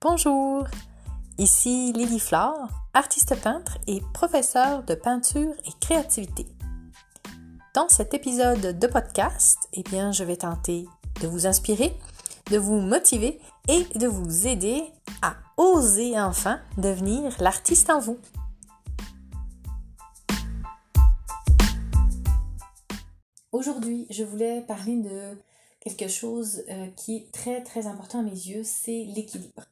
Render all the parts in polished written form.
Bonjour, ici Lily Flore, artiste peintre et professeure de peinture et créativité. Dans cet épisode de podcast, je vais tenter de vous inspirer, de vous motiver et de vous aider à oser enfin devenir l'artiste en vous. Aujourd'hui, je voulais parler de quelque chose qui est très très important à mes yeux, c'est l'équilibre.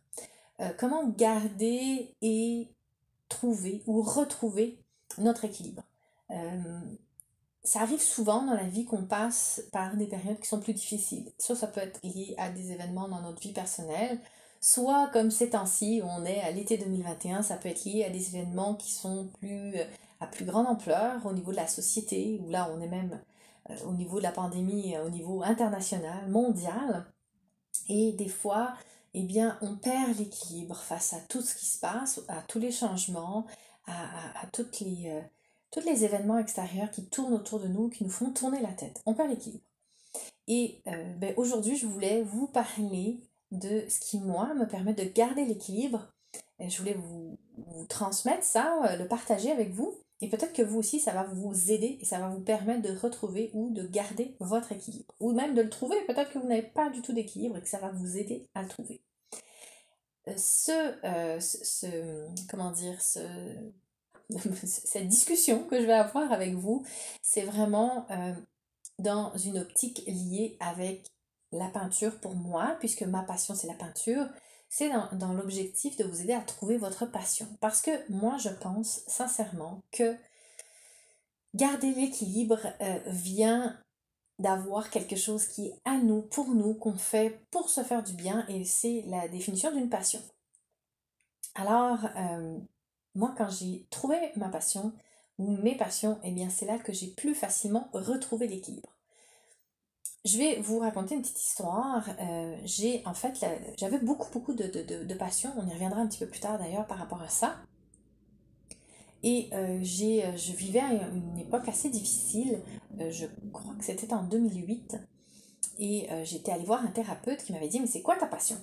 Comment garder et trouver ou retrouver notre équilibre. Ça arrive souvent dans la vie qu'on passe par des périodes qui sont plus difficiles. Soit ça peut être lié à des événements dans notre vie personnelle, soit comme ces temps-ci où on est à l'été 2021, ça peut être lié à des événements qui sont à plus grande ampleur au niveau de la société, où là on est même au niveau de la pandémie, au niveau international, mondial. Et des fois, on perd l'équilibre face à tout ce qui se passe, à tous les changements, à tous les événements extérieurs qui tournent autour de nous, qui nous font tourner la tête. On perd l'équilibre. Et aujourd'hui, je voulais vous parler de ce qui, moi, me permet de garder l'équilibre. Et je voulais vous transmettre ça, le partager avec vous. Et peut-être que vous aussi, ça va vous aider et ça va vous permettre de retrouver ou de garder votre équilibre. Ou même de le trouver. Peut-être que vous n'avez pas du tout d'équilibre et que ça va vous aider à le trouver. Cette discussion que je vais avoir avec vous, c'est vraiment dans une optique liée avec la peinture pour moi, puisque ma passion c'est la peinture. C'est dans l'objectif de vous aider à trouver votre passion. Parce que moi, je pense sincèrement que garder l'équilibre vient d'avoir quelque chose qui est à nous, pour nous, qu'on fait pour se faire du bien, et c'est la définition d'une passion. Alors, moi, quand j'ai trouvé ma passion, ou mes passions, c'est là que j'ai plus facilement retrouvé l'équilibre. Je vais vous raconter une petite histoire. J'avais beaucoup de passions. On y reviendra un petit peu plus tard d'ailleurs par rapport à ça. Et je vivais à une époque assez difficile. Je crois que c'était en 2008. Et j'étais allée voir un thérapeute qui m'avait dit « Mais c'est quoi ta passion ?»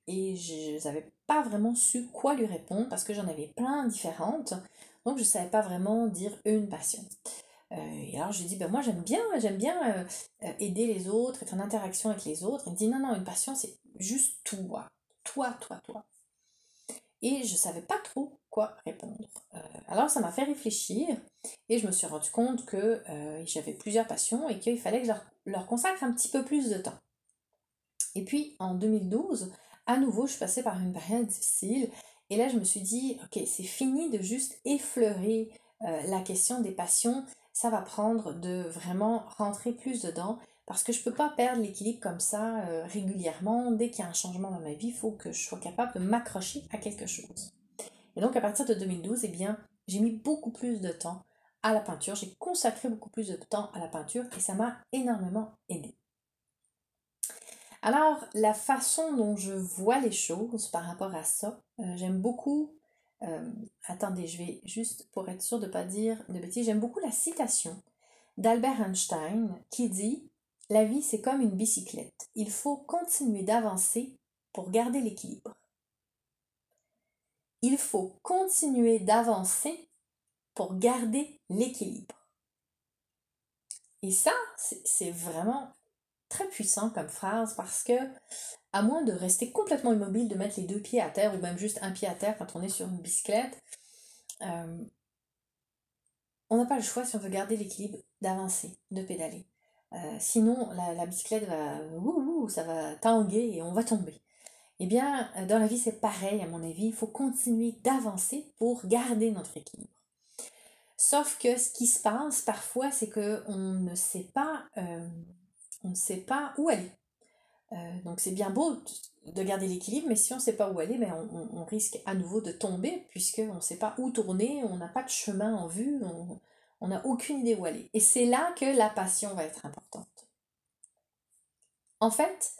Et je n'avais pas vraiment su quoi lui répondre parce que j'en avais plein différentes. Donc je ne savais pas vraiment dire une passion. Et alors je lui ai dit, moi j'aime bien aider les autres, être en interaction avec les autres. Il me dit, non, une passion c'est juste toi. Toi. Et je savais pas trop quoi répondre. Alors ça m'a fait réfléchir et je me suis rendu compte que j'avais plusieurs passions et qu'il fallait que je leur consacre un petit peu plus de temps. Et puis en 2012, à nouveau je suis passée par une période difficile et là je me suis dit, ok, c'est fini de juste effleurer la question des passions. Ça va prendre de vraiment rentrer plus dedans parce que je ne peux pas perdre l'équilibre comme ça régulièrement. Dès qu'il y a un changement dans ma vie, il faut que je sois capable de m'accrocher à quelque chose. Et donc à partir de 2012, j'ai mis beaucoup plus de temps à la peinture. J'ai consacré beaucoup plus de temps à la peinture et ça m'a énormément aidée. Alors, la façon dont je vois les choses par rapport à ça, j'aime beaucoup... attendez, je vais juste, pour être sûre de ne pas dire de bêtises, j'aime beaucoup la citation d'Albert Einstein qui dit « La vie, c'est comme une bicyclette. Il faut continuer d'avancer pour garder l'équilibre. » Il faut continuer d'avancer pour garder l'équilibre. Et ça, c'est vraiment très puissant comme phrase parce que, à moins de rester complètement immobile, de mettre les deux pieds à terre ou même juste un pied à terre quand on est sur une bicyclette, on n'a pas le choix, si on veut garder l'équilibre, d'avancer, de pédaler. Sinon, la bicyclette ça va tanguer et on va tomber. Dans la vie, c'est pareil, à mon avis. Il faut continuer d'avancer pour garder notre équilibre. Sauf que ce qui se passe parfois, c'est qu'on ne sait pas où aller. Donc c'est bien beau de garder l'équilibre, mais si on ne sait pas où aller, on risque à nouveau de tomber, puisqu'on ne sait pas où tourner, on n'a pas de chemin en vue, on n'a aucune idée où aller. Et c'est là que la passion va être importante. En fait,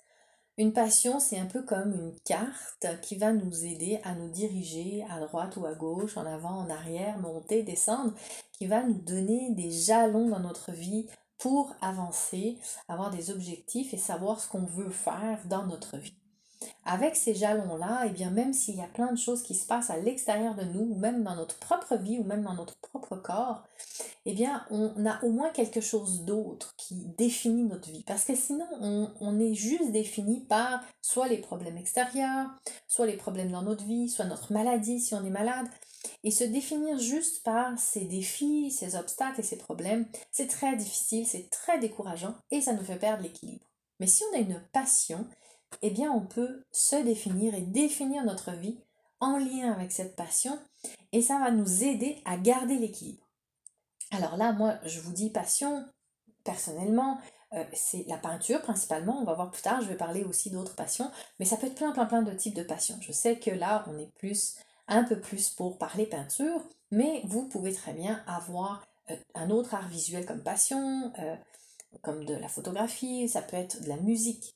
une passion, c'est un peu comme une carte qui va nous aider à nous diriger à droite ou à gauche, en avant, en arrière, monter, descendre, qui va nous donner des jalons dans notre vie pour avancer, avoir des objectifs et savoir ce qu'on veut faire dans notre vie. Avec ces jalons-là, et bien même s'il y a plein de choses qui se passent à l'extérieur de nous, ou même dans notre propre vie, ou même dans notre propre corps, eh bien, on a au moins quelque chose d'autre qui définit notre vie. Parce que sinon, on est juste défini par soit les problèmes extérieurs, soit les problèmes dans notre vie, soit notre maladie si on est malade. Et se définir juste par ces défis, ces obstacles et ces problèmes, c'est très difficile, c'est très décourageant et ça nous fait perdre l'équilibre. Mais si on a une passion, eh bien on peut se définir et définir notre vie en lien avec cette passion et ça va nous aider à garder l'équilibre. Alors là, moi, je vous dis passion, personnellement, c'est la peinture principalement. On va voir plus tard, je vais parler aussi d'autres passions, mais ça peut être plein de types de passions. Je sais que là, on est un peu plus pour parler peinture, mais vous pouvez très bien avoir un autre art visuel comme passion, comme de la photographie, ça peut être de la musique,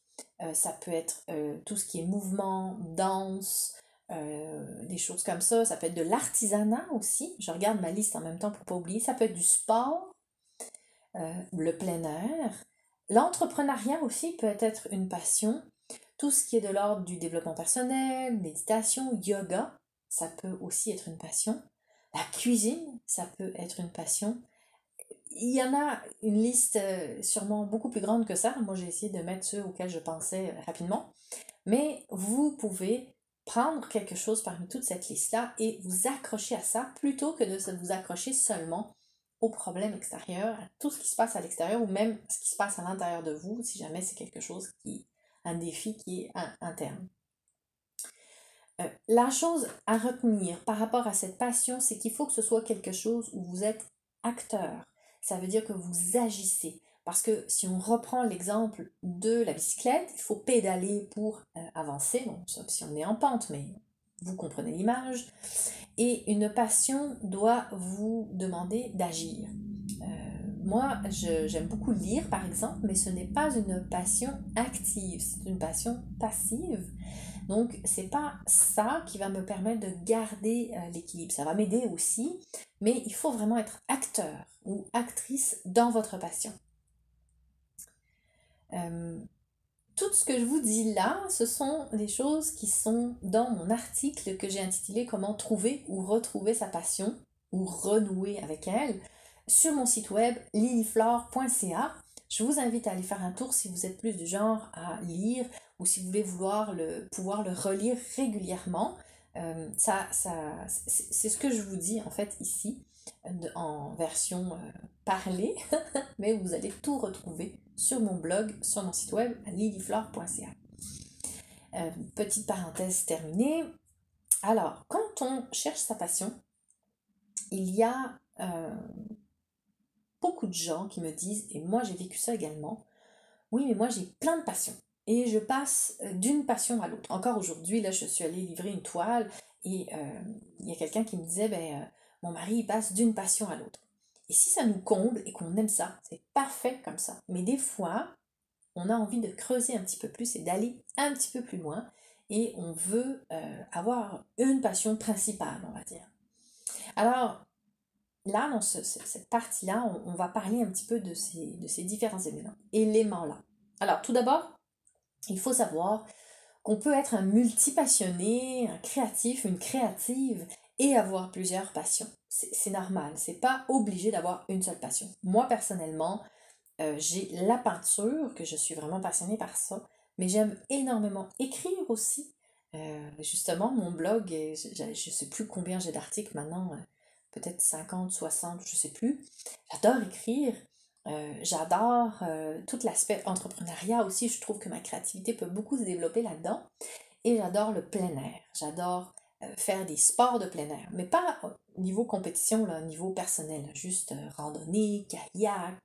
ça peut être tout ce qui est mouvement, danse, des choses comme ça peut être de l'artisanat aussi. Je regarde ma liste en même temps pour pas oublier. Ça peut être du sport, le plein air. L'entrepreneuriat aussi peut être une passion. Tout ce qui est de l'ordre du développement personnel, méditation, yoga, ça peut aussi être une passion. La cuisine, ça peut être une passion. Il y en a une liste sûrement beaucoup plus grande que ça. Moi, j'ai essayé de mettre ceux auxquels je pensais rapidement. Mais vous pouvez prendre quelque chose parmi toute cette liste-là et vous accrocher à ça plutôt que de vous accrocher seulement aux problèmes extérieurs, à tout ce qui se passe à l'extérieur ou même ce qui se passe à l'intérieur de vous si jamais c'est quelque chose un défi qui est interne. La chose à retenir par rapport à cette passion, c'est qu'il faut que ce soit quelque chose où vous êtes acteur. Ça veut dire que vous agissez. Parce que si on reprend l'exemple de la bicyclette, il faut pédaler pour avancer, bon, sauf si on est en pente, mais vous comprenez l'image. Et une passion doit vous demander d'agir. Moi, j'aime beaucoup lire, par exemple, mais ce n'est pas une passion active, c'est une passion passive. Donc, c'est pas ça qui va me permettre de garder l'équilibre. Ça va m'aider aussi, mais il faut vraiment être acteur ou actrice dans votre passion. Tout ce que je vous dis là, ce sont des choses qui sont dans mon article que j'ai intitulé Comment trouver ou retrouver sa passion ou renouer avec elle sur mon site web lilyflore.ca. Je vous invite à aller faire un tour si vous êtes plus du genre à lire ou si vous voulez pouvoir le relire régulièrement. C'est ce que je vous dis en fait ici en version parlée, mais vous allez tout retrouver sur mon blog, sur mon site web lilyflore.ca. Petite parenthèse terminée. Alors, quand on cherche sa passion, il y a beaucoup de gens qui me disent, et moi j'ai vécu ça également, oui mais moi j'ai plein de passions et je passe d'une passion à l'autre. Encore aujourd'hui, là je suis allée livrer une toile et il y a quelqu'un qui me disait, mon mari il passe d'une passion à l'autre. Et si ça nous comble et qu'on aime ça, c'est parfait comme ça. Mais des fois, on a envie de creuser un petit peu plus et d'aller un petit peu plus loin et on veut avoir une passion principale, on va dire. Alors, là, dans cette partie-là, on va parler un petit peu de ces différents éléments-là. Alors, tout d'abord, il faut savoir qu'on peut être un multipassionné, un créatif, une créative et avoir plusieurs passions. C'est normal, c'est pas obligé d'avoir une seule passion. Moi, personnellement, j'ai la peinture, que je suis vraiment passionnée par ça, mais j'aime énormément écrire aussi. Justement, mon blog, je ne sais plus combien j'ai d'articles maintenant, peut-être 50, 60, je sais plus. J'adore écrire, j'adore tout l'aspect entrepreneuriat aussi, je trouve que ma créativité peut beaucoup se développer là-dedans. Et j'adore le plein air, j'adore faire des sports de plein air, mais pas au niveau compétition, là, au niveau personnel, juste randonnée, kayak,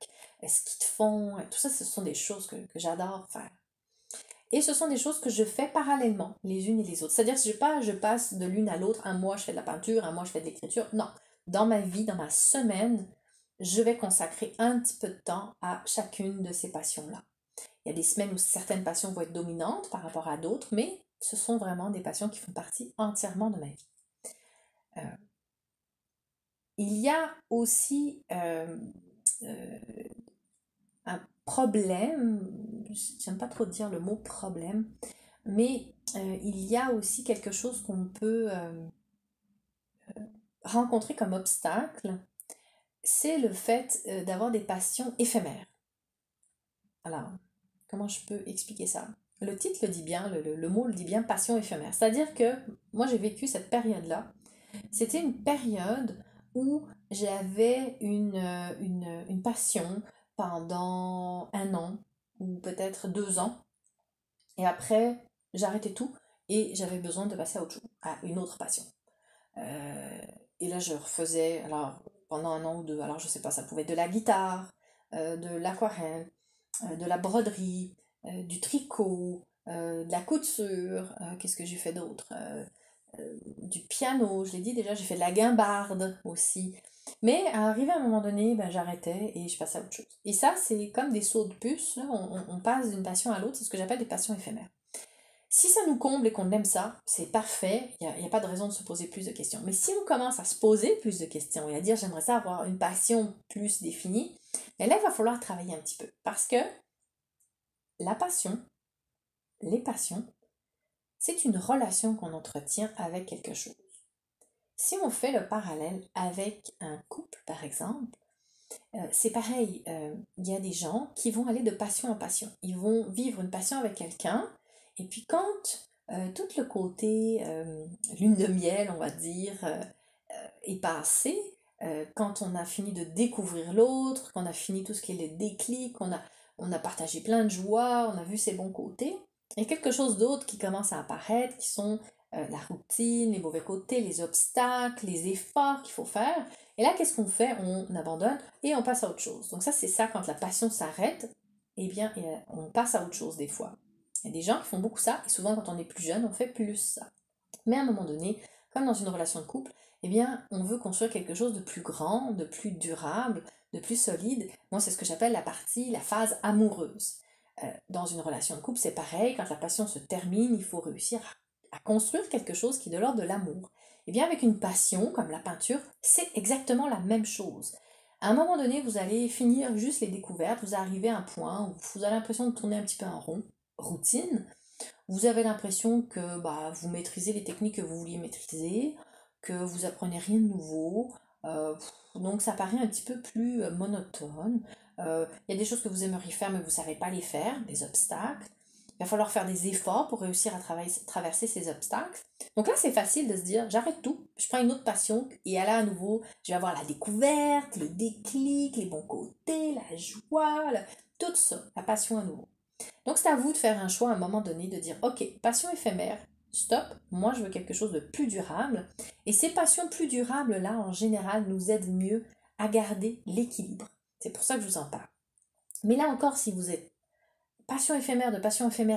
ski de fond, tout ça, ce sont des choses que j'adore faire. Et ce sont des choses que je fais parallèlement, les unes et les autres. C'est-à-dire que je passe de l'une à l'autre, un mois je fais de la peinture, un mois je fais de l'écriture. Non, dans ma vie, dans ma semaine, je vais consacrer un petit peu de temps à chacune de ces passions-là. Il y a des semaines où certaines passions vont être dominantes par rapport à d'autres, mais ce sont vraiment des passions qui font partie entièrement de ma vie. Il y a aussi un problème, j'aime pas trop dire le mot problème, mais il y a aussi quelque chose qu'on peut rencontrer comme obstacle, c'est le fait d'avoir des passions éphémères. Alors, comment je peux expliquer ça? Le titre le dit bien, le mot le dit bien, passion éphémère. C'est-à-dire que moi j'ai vécu cette période-là. C'était une période où j'avais une passion pendant 1 an ou peut-être 2 ans. Et après, j'arrêtais tout et j'avais besoin de passer à autre chose, à une autre passion. Euh, et là, je refaisais, alors pendant 1 an ou 2, alors je sais pas, ça pouvait être de la guitare, de l'aquarelle, de la broderie, du tricot, de la couture, qu'est-ce que j'ai fait d'autre? Du piano, je l'ai dit déjà, j'ai fait de la guimbarde aussi. Mais arrivé à un moment donné, ben, j'arrêtais et je passais à autre chose. Et ça, c'est comme des sauts de puce, là, on passe d'une passion à l'autre, c'est ce que j'appelle des passions éphémères. Si ça nous comble et qu'on aime ça, c'est parfait, il n'y a pas de raison de se poser plus de questions. Mais si on commence à se poser plus de questions et à dire j'aimerais ça avoir une passion plus définie, ben là, il va falloir travailler un petit peu. Parce que la passion, les passions, c'est une relation qu'on entretient avec quelque chose. Si on fait le parallèle avec un couple, par exemple, c'est pareil. Il y a des gens qui vont aller de passion en passion. Ils vont vivre une passion avec quelqu'un, et puis quand tout le côté lune de miel, on va dire, est passé, quand on a fini de découvrir l'autre, qu'on a fini tout ce qui est le déclic, on a partagé plein de joie, on a vu ses bons côtés, il y a quelque chose d'autre qui commence à apparaître, qui sont la routine, les mauvais côtés, les obstacles, les efforts qu'il faut faire. Et là, qu'est-ce qu'on fait? On abandonne et on passe à autre chose. Donc ça, c'est ça, quand la passion s'arrête, eh bien, on passe à autre chose des fois. Il y a des gens qui font beaucoup ça, et souvent quand on est plus jeune, on fait plus ça. Mais à un moment donné, comme dans une relation de couple, eh bien, on veut construire quelque chose de plus grand, de plus durable, de plus solide. Moi, c'est ce que j'appelle la phase amoureuse. Dans une relation de couple, c'est pareil, quand la passion se termine, il faut réussir à construire quelque chose qui est de l'ordre de l'amour. Eh bien, avec une passion, comme la peinture, c'est exactement la même chose. À un moment donné, vous allez finir juste les découvertes, vous arrivez à un point où vous avez l'impression de tourner un petit peu en rond, routine, vous avez l'impression que bah, vous maîtrisez les techniques que vous vouliez maîtriser, que vous apprenez rien de nouveau, donc ça paraît un petit peu plus monotone. Il y a des choses que vous aimeriez faire mais vous ne savez pas les faire, des obstacles. Il va falloir faire des efforts pour réussir à traverser ces obstacles. Donc là, c'est facile de se dire, j'arrête tout, je prends une autre passion, et là, à nouveau, je vais avoir la découverte, le déclic, les bons côtés, la joie, tout ça, la passion à nouveau. Donc c'est à vous de faire un choix à un moment donné, de dire, ok, passion éphémère, stop, moi je veux quelque chose de plus durable. Et ces passions plus durables-là, en général, nous aident mieux à garder l'équilibre. C'est pour ça que je vous en parle. Mais là encore, si vous êtes passion éphémère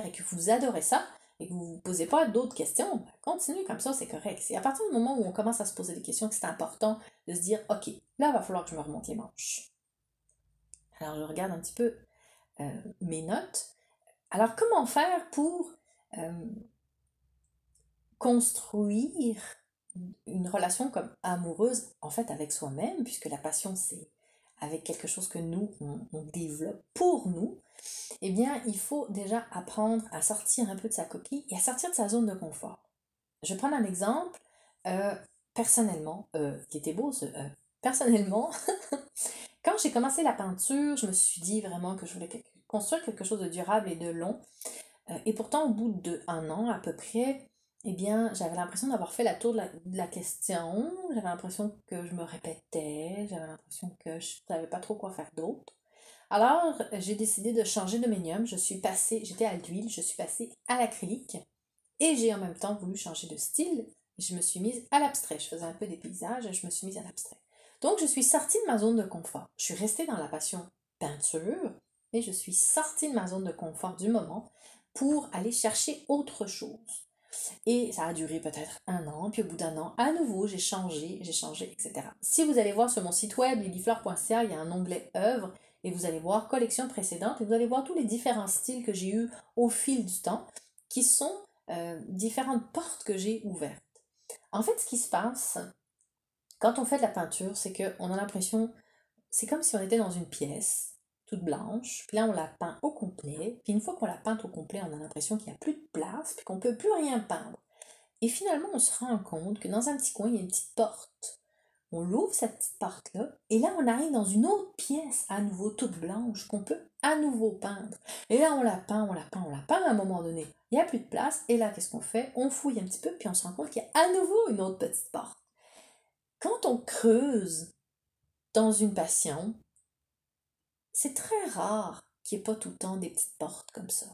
et que vous adorez ça, et que vous ne vous posez pas d'autres questions, ben, continuez comme ça, c'est correct. C'est à partir du moment où on commence à se poser des questions que c'est important de se dire, ok, là, il va falloir que je me remonte les manches. Alors je regarde un petit peu mes notes. Alors, comment faire pour euh, construire une relation comme amoureuse, en fait, avec soi-même, puisque la passion, c'est avec quelque chose que nous, on développe pour nous, eh bien, il faut déjà apprendre à sortir un peu de sa coquille et à sortir de sa zone de confort. Je vais prendre un exemple. Euh, Personnellement, qui était beau ce personnellement, quand j'ai commencé la peinture, je me suis dit vraiment que je voulais construire quelque chose de durable et de long. Et pourtant, au bout d'1 an à peu près, eh bien, j'avais l'impression d'avoir fait la tour de la question. J'avais l'impression que je me répétais. J'avais l'impression que je savais pas trop quoi faire d'autre. Alors, j'ai décidé de changer de médium. J'étais à l'huile, je suis passée à l'acrylique. Et j'ai en même temps voulu changer de style. Je me suis mise à l'abstrait. Je faisais un peu des paysages et je me suis mise à l'abstrait. Donc, je suis sortie de ma zone de confort. Je suis restée dans la passion peinture, mais je suis sortie de ma zone de confort du moment pour aller chercher autre chose. Et ça a duré peut-être 1 an, puis au bout d'1 an, à nouveau, j'ai changé, etc. Si vous allez voir sur mon site web, lilifleur.ca, il y a un onglet œuvres, et vous allez voir collection précédente, et vous allez voir tous les différents styles que j'ai eus au fil du temps, qui sont différentes portes que j'ai ouvertes. En fait, ce qui se passe quand on fait de la peinture, c'est qu'on a l'impression, c'est comme si on était dans une pièce, toute blanche, puis là on la peint au complet, puis une fois qu'on l'a peinte au complet, on a l'impression qu'il n'y a plus de place, puis qu'on ne peut plus rien peindre. Et finalement, on se rend compte que dans un petit coin, il y a une petite porte. On l'ouvre, cette petite porte-là, et là, on arrive dans une autre pièce, à nouveau toute blanche, qu'on peut à nouveau peindre. Et là, on la peint, on la peint, on la peint, à un moment donné, il n'y a plus de place, et là, qu'est-ce qu'on fait? On fouille un petit peu, puis on se rend compte qu'il y a à nouveau une autre petite porte. Quand on creuse dans une passion, c'est très rare qu'il n'y ait pas tout le temps des petites portes comme ça.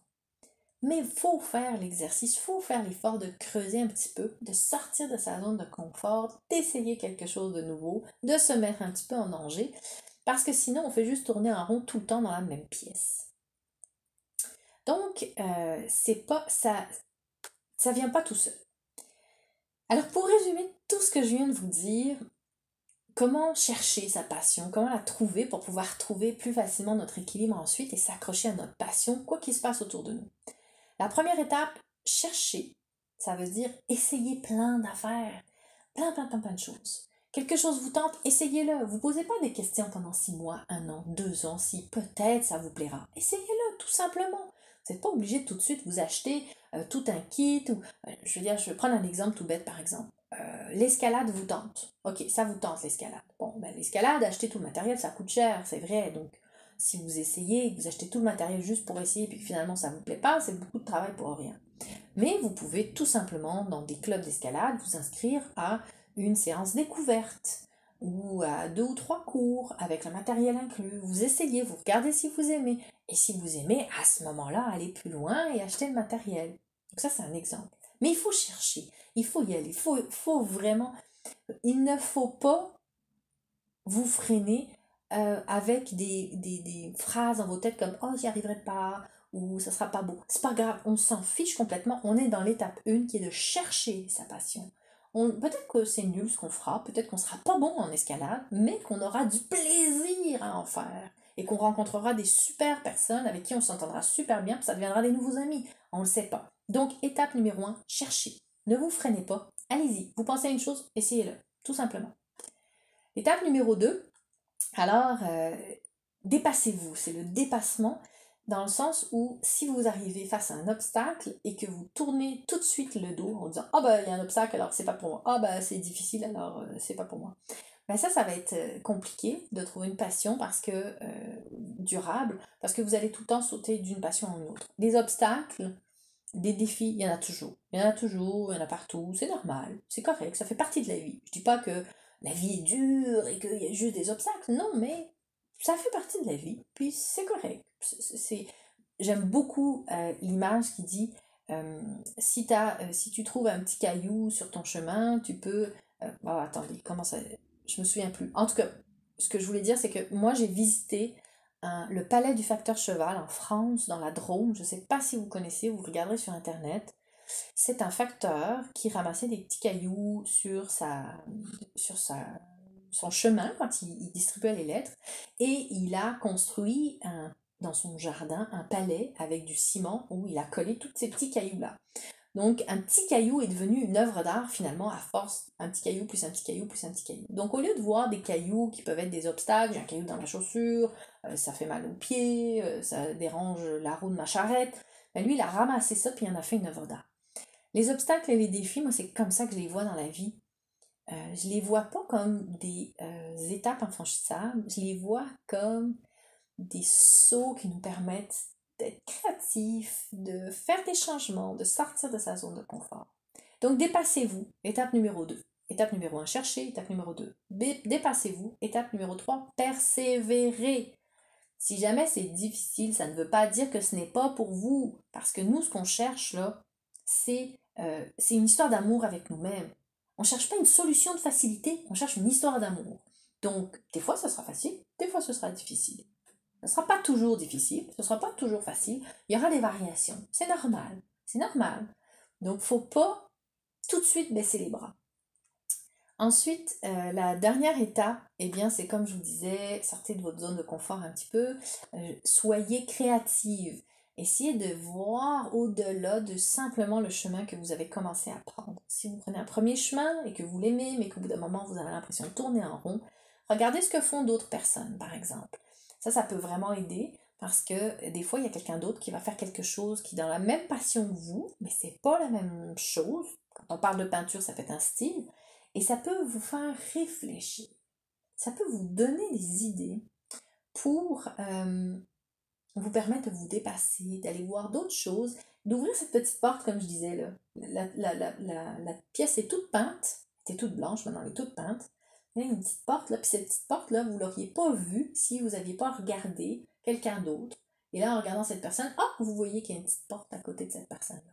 Mais il faut faire l'exercice, il faut faire l'effort de creuser un petit peu, de sortir de sa zone de confort, d'essayer quelque chose de nouveau, de se mettre un petit peu en danger, parce que sinon on fait juste tourner en rond tout le temps dans la même pièce. Donc, c'est pas ça vient pas tout seul. Alors pour résumer tout ce que je viens de vous dire, comment chercher sa passion, comment la trouver pour pouvoir trouver plus facilement notre équilibre ensuite et s'accrocher à notre passion, quoi qu'il se passe autour de nous. La première étape, chercher, ça veut dire essayer plein d'affaires, plein de choses. Quelque chose vous tente, essayez-le. Vous ne posez pas des questions pendant 6 mois, 1 an, 2 ans, si peut-être ça vous plaira. Essayez-le, tout simplement. Vous n'êtes pas obligé de tout de suite vous acheter tout un kit. Ou, je veux dire, je vais prendre un exemple tout bête par exemple. L'escalade vous tente. Ok, ça vous tente l'escalade. Bon, ben, l'escalade, acheter tout le matériel, ça coûte cher, c'est vrai. Donc, si vous essayez, que vous achetez tout le matériel juste pour essayer, puis que finalement ça ne vous plaît pas, c'est beaucoup de travail pour rien. Mais vous pouvez tout simplement, dans des clubs d'escalade, vous inscrire à une séance découverte ou à 2 ou 3 cours avec le matériel inclus. Vous essayez, vous regardez si vous aimez. Et si vous aimez, à ce moment-là, allez plus loin et achetez le matériel. Donc ça, c'est un exemple. Mais il faut chercher, il faut y aller, il faut vraiment... Il ne faut pas vous freiner avec des phrases dans vos têtes comme «Oh, j'y arriverai pas» ou «Ça sera pas beau». C'est pas grave, on s'en fiche complètement. On est dans l'étape 1 qui est de chercher sa passion. Peut-être que c'est nul ce qu'on fera, peut-être qu'on sera pas bon en escalade, mais qu'on aura du plaisir à en faire et qu'on rencontrera des super personnes avec qui on s'entendra super bien, puis ça deviendra des nouveaux amis. On le sait pas. Donc, étape numéro 1, cherchez. Ne vous freinez pas. Allez-y. Vous pensez à une chose, essayez-le. Tout simplement. Étape numéro 2, alors dépassez-vous. C'est le dépassement dans le sens où si vous arrivez face à un obstacle et que vous tournez tout de suite le dos en disant «Ah ben il y a un obstacle alors c'est pas pour moi. Ah ben c'est difficile alors c'est pas pour moi». Ben ça va être compliqué de trouver une passion parce que durable, parce que vous allez tout le temps sauter d'une passion à une autre. Des obstacles, des défis, il y en a toujours. Il y en a toujours, il y en a partout, c'est normal, c'est correct, ça fait partie de la vie. Je dis pas que la vie est dure et qu'il y a juste des obstacles, non, mais ça fait partie de la vie, puis c'est correct. J'aime beaucoup l'image qui dit si tu trouves un petit caillou sur ton chemin, tu peux... oh, attendez, comment ça... Je me souviens plus. En tout cas, ce que je voulais dire, c'est que moi, j'ai visité le palais du facteur cheval en France, dans la Drôme. Je ne sais pas si vous connaissez, vous regarderez sur Internet. C'est un facteur qui ramassait des petits cailloux son chemin quand il distribuait les lettres. Et il a construit dans son jardin un palais avec du ciment où il a collé tous ces petits cailloux-là. Donc, un petit caillou est devenu une œuvre d'art finalement à force, un petit caillou plus un petit caillou plus un petit caillou. Donc, au lieu de voir des cailloux qui peuvent être des obstacles, j'ai un caillou dans la chaussure, ça fait mal aux pieds, ça dérange la roue de ma charrette, ben lui, il a ramassé ça puis il en a fait une œuvre d'art. Les obstacles et les défis, moi, c'est comme ça que je les vois dans la vie. Je les vois pas comme des étapes infranchissables, je les vois comme des sauts qui nous permettent d'être créatifs, de faire des changements, de sortir de sa zone de confort. Donc dépassez-vous, étape numéro 2. Étape numéro 1, cherchez. Étape numéro 2, dépassez-vous. Étape numéro 3, persévérez. Si jamais c'est difficile, ça ne veut pas dire que ce n'est pas pour vous. Parce que nous, ce qu'on cherche là, c'est une histoire d'amour avec nous-mêmes. On ne cherche pas une solution de facilité, on cherche une histoire d'amour. Donc, des fois, ce sera facile, des fois, ce sera difficile. Ce ne sera pas toujours difficile, ce ne sera pas toujours facile. Il y aura des variations. C'est normal. C'est normal. Donc, il ne faut pas tout de suite baisser les bras. Ensuite, la dernière étape, eh bien, c'est comme je vous disais, sortez de votre zone de confort un petit peu, soyez créative. Essayez de voir au-delà de simplement le chemin que vous avez commencé à prendre. Si vous prenez un premier chemin et que vous l'aimez, mais qu'au bout d'un moment, vous avez l'impression de tourner en rond, regardez ce que font d'autres personnes, par exemple. Ça peut vraiment aider parce que des fois, il y a quelqu'un d'autre qui va faire quelque chose qui est dans la même passion que vous, mais c'est pas la même chose. Quand on parle de peinture, ça peut être un style, et ça peut vous faire réfléchir. Ça peut vous donner des idées pour vous permettre de vous dépasser, d'aller voir d'autres choses, d'ouvrir cette petite porte, comme je disais, là. La pièce est toute peinte, elle était toute blanche, maintenant elle est toute peinte. Il y a une petite porte là, puis cette petite porte-là, vous ne l'auriez pas vue si vous n'aviez pas regardé quelqu'un d'autre. Et là, en regardant cette personne, vous voyez qu'il y a une petite porte à côté de cette personne-là.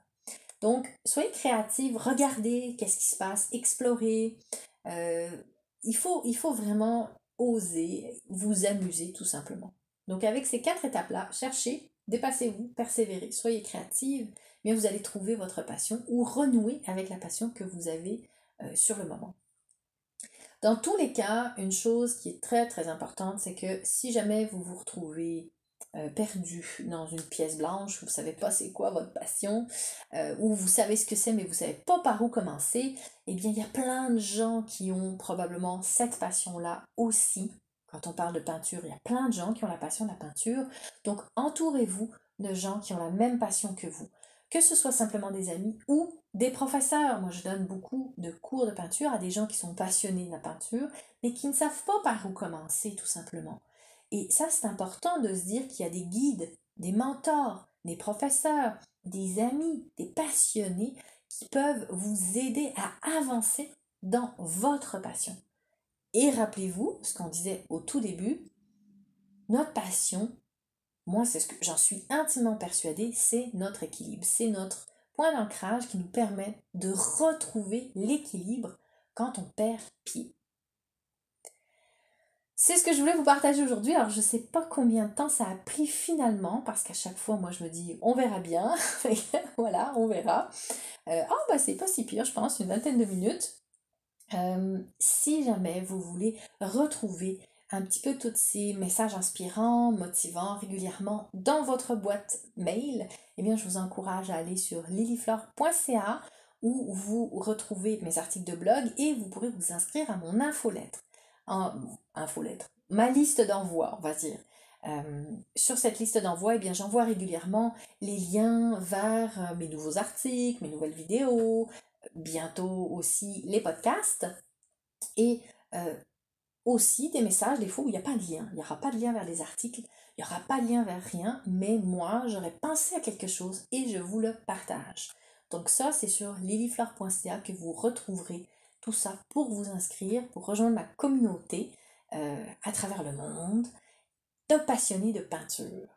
Donc, soyez créative, regardez qu'est-ce qui se passe, explorez. Euh, il faut vraiment oser vous amuser tout simplement. Donc, avec ces 4 étapes-là, cherchez, dépassez-vous, persévérez, soyez créative, mais vous allez trouver votre passion ou renouer avec la passion que vous avez sur le moment. Dans tous les cas, une chose qui est très très importante, c'est que si jamais vous vous retrouvez perdu dans une pièce blanche, vous ne savez pas c'est quoi votre passion, ou vous savez ce que c'est mais vous ne savez pas par où commencer, eh bien il y a plein de gens qui ont probablement cette passion-là aussi. Quand on parle de peinture, il y a plein de gens qui ont la passion de la peinture. Donc entourez-vous de gens qui ont la même passion que vous. Que ce soit simplement des amis ou des professeurs. Moi, je donne beaucoup de cours de peinture à des gens qui sont passionnés de la peinture, mais qui ne savent pas par où commencer, tout simplement. Et ça, c'est important de se dire qu'il y a des guides, des mentors, des professeurs, des amis, des passionnés qui peuvent vous aider à avancer dans votre passion. Et rappelez-vous, ce qu'on disait au tout début, notre passion, moi, c'est ce que j'en suis intimement persuadée, c'est notre équilibre, c'est notre point d'ancrage qui nous permet de retrouver l'équilibre quand on perd pied. C'est ce que je voulais vous partager aujourd'hui. Alors, je ne sais pas combien de temps ça a pris finalement, parce qu'à chaque fois, moi, je me dis, on verra bien. Voilà, on verra. C'est pas si pire, je pense, une vingtaine de minutes. Si jamais vous voulez retrouver un petit peu tous ces messages inspirants, motivants régulièrement dans votre boîte mail, eh bien je vous encourage à aller sur lilyflore.ca où vous retrouvez mes articles de blog et vous pourrez vous inscrire à mon infolettre. Ma liste d'envoi, on va dire. Sur cette liste d'envoi, eh bien j'envoie régulièrement les liens vers mes nouveaux articles, mes nouvelles vidéos, bientôt aussi les podcasts et aussi des messages des fois où il n'y a pas de lien. Il n'y aura pas de lien vers les articles, il n'y aura pas de lien vers rien, mais moi j'aurais pensé à quelque chose et je vous le partage. Donc ça c'est sur lilyflore.ca que vous retrouverez tout ça pour vous inscrire, pour rejoindre ma communauté à travers le monde de passionnés de peinture.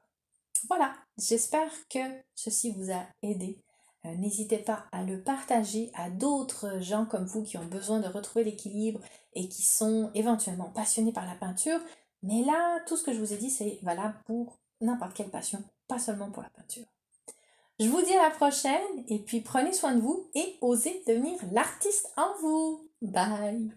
Voilà, j'espère que ceci vous a aidé. N'hésitez pas à le partager à d'autres gens comme vous qui ont besoin de retrouver l'équilibre et qui sont éventuellement passionnés par la peinture. Mais là, tout ce que je vous ai dit, c'est valable pour n'importe quelle passion, pas seulement pour la peinture. Je vous dis à la prochaine et puis prenez soin de vous et osez devenir l'artiste en vous. Bye!